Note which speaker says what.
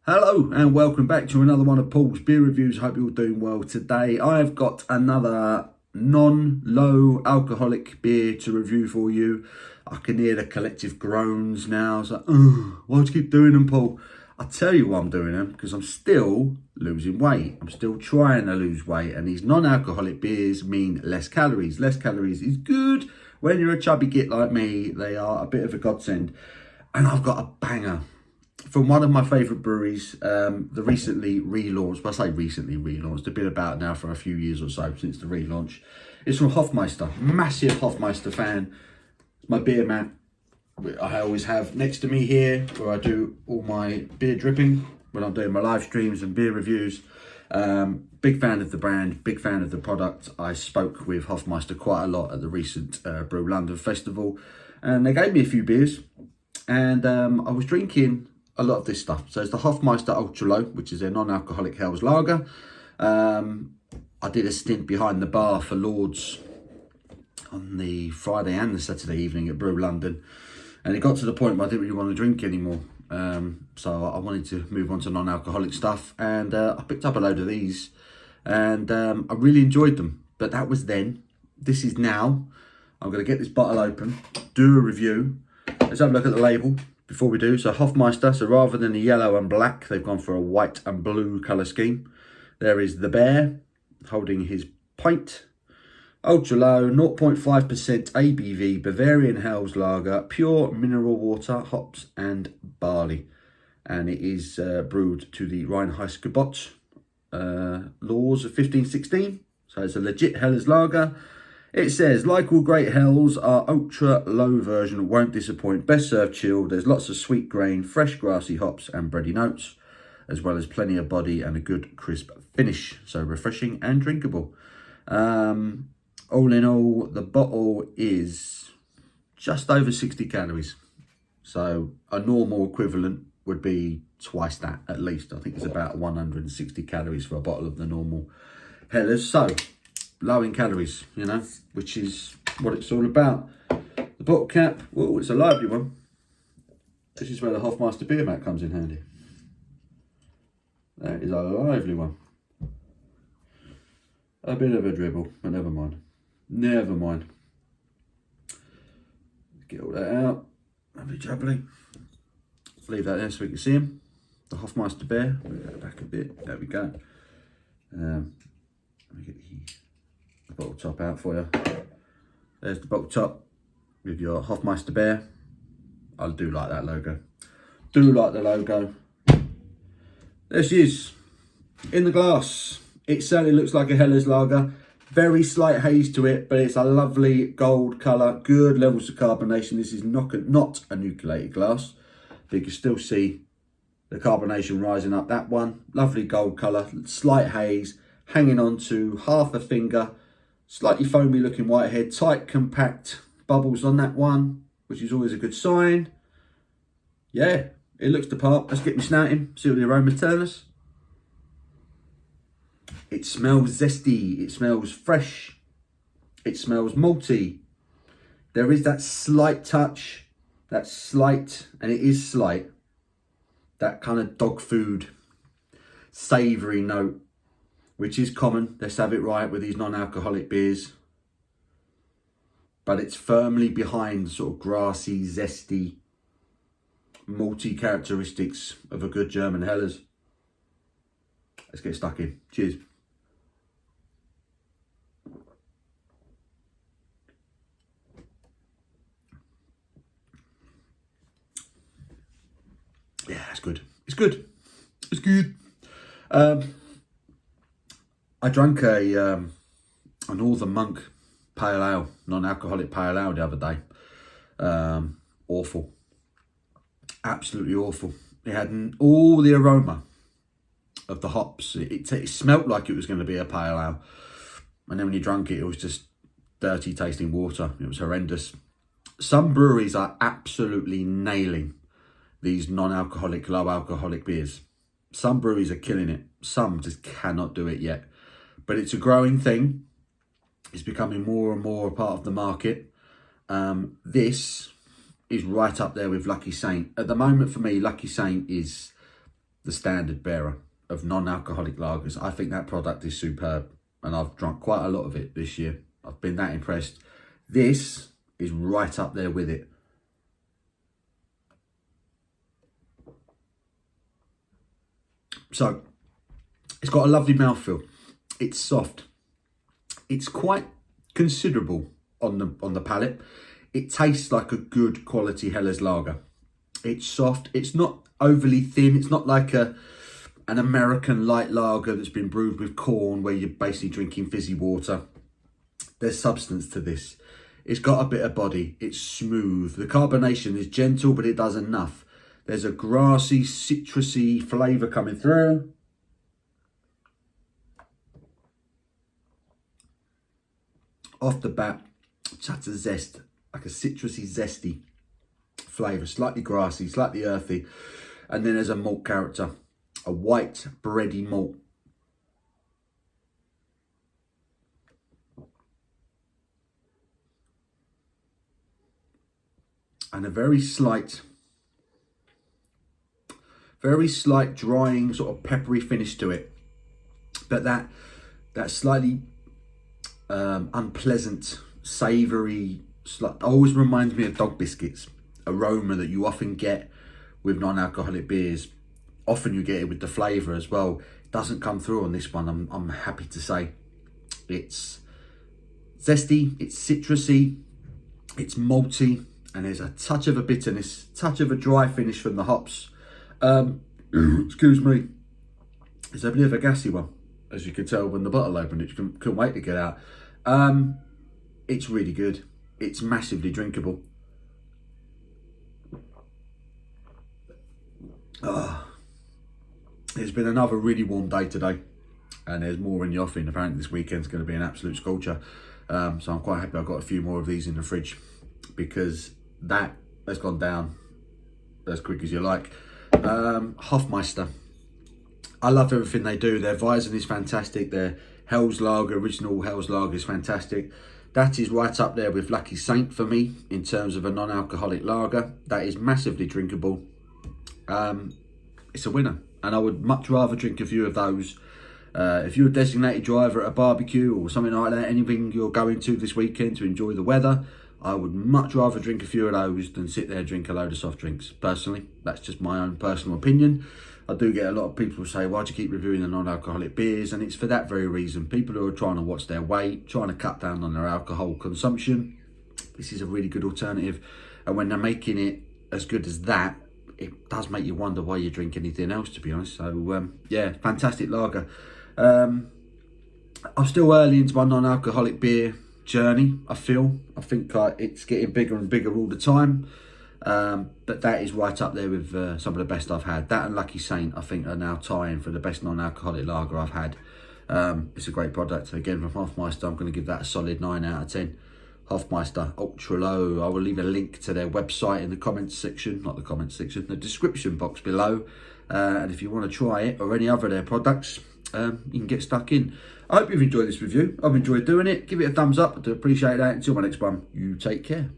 Speaker 1: Hello and welcome back to another one of Paul's beer reviews. Hope you're all doing well today. I've got another non-low alcoholic beer to review for you. I can hear the collective groans now. It's like, oh, why do you keep doing them, Paul? I'll tell you why I'm doing them, because I'm still losing weight. I'm still trying to lose weight, and these non-alcoholic beers mean less calories. Less calories is good. When you're a chubby git like me, they are a bit of a godsend. And I've got a banger from one of my favourite breweries, the recently relaunched, well, I say recently relaunched, they've been about now for a few years or so since the relaunch. It's from Hofmeister. Massive Hofmeister fan. It's my beer mat I always have next to me here, where I do all my beer dripping when I'm doing my live streams and beer reviews. Big fan of the brand, big fan of the product. I spoke with Hofmeister quite a lot at the recent Brew London Festival, and they gave me a few beers, and I was drinking a lot of this stuff. So it's the Hofmeister Ultra Low, which is a non-alcoholic Helles lager. I did a stint behind the bar for Lords on the Friday and the Saturday evening at Brew London, and it got to the point where I didn't really want to drink anymore. So I wanted to move on to non-alcoholic stuff, and I picked up a load of these, and I really enjoyed them. But that was then. This is now. I'm going to get this bottle open, do a review. Let's have a look at the label before we do. So Hofmeister, so rather than the yellow and black, they've gone for a white and blue colour scheme. There is the bear holding his pint. Ultra low, 0.5% ABV, Bavarian Helles lager, pure mineral water, hops and barley. And it is brewed to the Reinheitsgebot laws of 1516. So it's a legit Helles lager. It says, like all great Helles, our ultra low version won't disappoint. Best served chilled. There's lots of sweet grain, fresh grassy hops and bready notes, as well as plenty of body and a good crisp finish. So refreshing and drinkable. All in all, the bottle is just over 60 calories. So a normal equivalent would be twice that at least. I think it's about 160 calories for a bottle of the normal Helles. So low in calories, you know, which is what it's all about. The bottle cap, well, it's a lively one. This is where the Hofmeister beer mat comes in handy. That is a lively one. A bit of a dribble, but never mind. Never mind. Get all that out. Lovely jubbly. Leave that there so we can see him. The Hofmeister beer. Move that back a bit. There we go. Let me get the bottle top out for you. There's the bottle top with your Hofmeister beer. I do like that logo. Do like the logo. There she is. In the glass. It certainly looks like a Helles lager. Very slight haze to it, but it's a lovely gold colour. Good levels of carbonation. This is not a nucleated glass, but you can still see the carbonation rising up. That one, lovely gold colour. Slight haze, hanging on to half a finger. Slightly foamy looking whitehead. Tight, compact bubbles on that one, which is always a good sign. Yeah, it looks the part. Let's get me snouting, see what the aroma tells us. It smells zesty, it smells fresh, it smells malty. There is that slight touch, and it is slight, that kind of dog food, savoury note, which is common. Let's have it right with these non-alcoholic beers. But it's firmly behind the sort of grassy, zesty, malty characteristics of a good German Helles. Let's get stuck in. Cheers. Yeah, it's good. It's good. It's good. I drank a Northern Monk pale ale, non-alcoholic pale ale the other day. Awful. Absolutely awful. It had all the aroma of the hops. It smelt like it was going to be a pale ale, and then when you drank it, it was just dirty tasting water. It was horrendous. Some breweries are absolutely nailing these non-alcoholic, low alcoholic beers. Some breweries are killing it. Some just cannot do it yet, but it's a growing thing. It's becoming more and more a part of the market. This is right up there with Lucky Saint. At the moment for me, Lucky Saint is the standard bearer of non-alcoholic lagers. I think that product is superb, and I've drunk quite a lot of it this year. I've been that impressed. This is right up there with it. So it's got a lovely mouthfeel. It's soft. It's quite considerable on the palate. It tastes like a good quality Hellas lager. It's soft. It's not overly thin. It's not like an American light lager that's been brewed with corn where you're basically drinking fizzy water. There's substance to this. It's got a bit of body. It's smooth. The carbonation is gentle, but it does enough. There's a grassy, citrusy flavour coming through. Off the bat, such a zest, like a citrusy, zesty flavour. Slightly grassy, slightly earthy. And then there's a malt character. A white, bready malt. And a very slight drying, sort of peppery finish to it. But that slightly unpleasant, savoury, always reminds me of dog biscuits aroma that you often get with non-alcoholic beers. Often you get it with the flavour as well. It doesn't come through on this one, I'm happy to say. It's zesty, it's citrusy, it's malty, and there's a touch of a bitterness, touch of a dry finish from the hops. Excuse me. It's a bit of a gassy one, as you could tell when the bottle opened. It couldn't wait to get out. It's really good. It's massively drinkable. It's been another really warm day today, and there's more in the offing. Apparently this weekend's going to be an absolute scorcher. So I'm quite happy I've got a few more of these in the fridge, because that has gone down as quick as you like. Hofmeister. I love everything they do. Their Weizen is fantastic. Their Hell's Lager, original Hell's Lager, is fantastic. That is right up there with Lucky Saint for me in terms of a non-alcoholic lager. That is massively drinkable. It's a winner, and I would much rather drink a few of those. If you're a designated driver at a barbecue or something like that, anything you're going to this weekend to enjoy the weather, I would much rather drink a few of those than sit there and drink a load of soft drinks. Personally, that's just my own personal opinion. I do get a lot of people who say, why do you keep reviewing the non-alcoholic beers? And it's for that very reason. People who are trying to watch their weight, trying to cut down on their alcohol consumption. This is a really good alternative. And when they're making it as good as that, it does make you wonder why you drink anything else, to be honest. So, yeah, fantastic lager. I'm still early into my non-alcoholic beer journey, I think it's getting bigger and bigger all the time. But that is right up there with some of the best I've had. That and Lucky Saint, I think, are now tying for the best non-alcoholic lager I've had. It's a great product. Again, from Hofmeister, I'm going to give that a solid 9 out of 10. Hofmeister Ultra Low. I will leave a link to their website in the comments section, not the comments section, the description box below. And if you want to try it or any other of their products, you can get stuck in. I hope you've enjoyed this review. I've enjoyed doing it. Give it a thumbs up. I do appreciate that. Until my next one, you take care.